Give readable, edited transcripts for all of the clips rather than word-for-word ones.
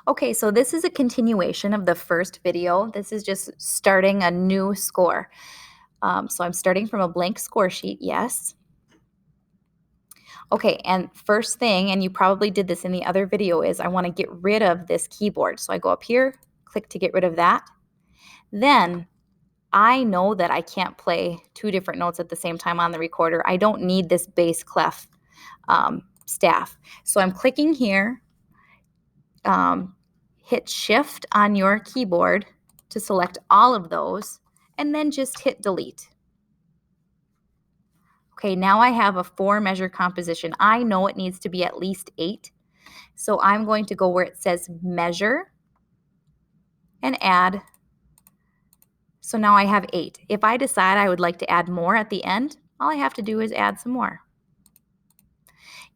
Okay, so this is a continuation of the first video. This is just starting a new score. So I'm starting from a blank score sheet, yes. Okay, and first thing, and you probably did this in the other video, is I want to get rid of this keyboard. So I go up here, click to get rid of that. Then I know that I can't play two different notes at the same time on the recorder. I don't need this bass clef staff. So I'm clicking here. Hit shift on your keyboard to select all of those, and then just hit delete. Okay, now I have a 4-measure composition. I know it needs to be at least 8. So I'm going to go where it says measure and add. So now I have 8. If I decide I would like to add more at the end, all I have to do is add some more.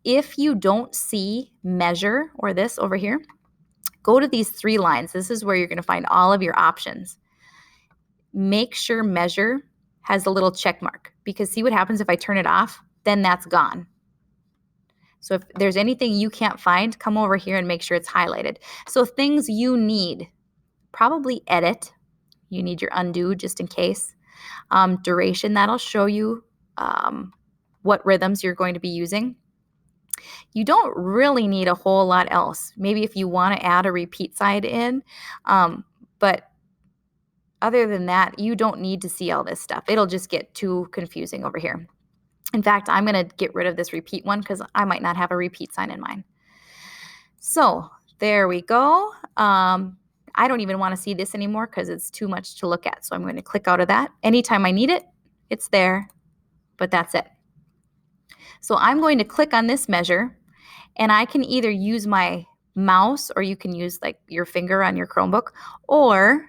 If you don't see measure or this over here, go to these 3 lines. This is where you're going to find all of your options. Make sure measure has a little check mark, because see what happens if I turn it off, then that's gone. So if there's anything you can't find, come over here and make sure it's highlighted. So things you need, probably edit. You need your undo just in case. Duration, that'll show you what rhythms you're going to be using. You don't really need a whole lot else. Maybe if you want to add a repeat side in, but other than that, you don't need to see all this stuff. It'll just get too confusing over here. In fact, I'm going to get rid of this repeat one because I might not have a repeat sign in mine. So there we go. I don't even want to see this anymore because it's too much to look at. So I'm going to click out of that. Anytime I need it, it's there, but that's it. So I'm going to click on this measure, and I can either use my mouse, or you can use like your finger on your Chromebook, or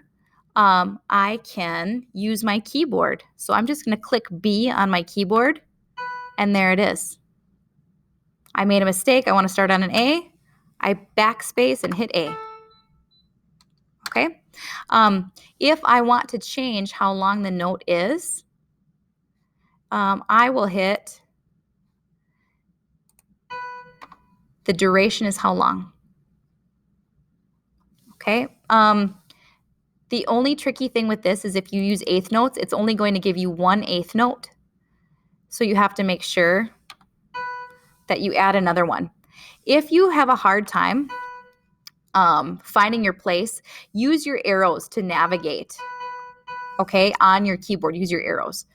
I can use my keyboard. So I'm just going to click B on my keyboard, and there it is. I made a mistake. I want to start on an A. I backspace and hit A. Okay. If I want to change how long the note is, I will hit the duration is how long. Okay. The only tricky thing with this is if you use eighth notes, it's only going to give you 1/8 note. So you have to make sure that you add another one. If you have a hard time finding your place, use your arrows to navigate. Okay, on your keyboard, use your arrows.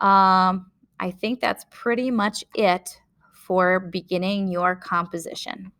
I think that's pretty much it for beginning your composition.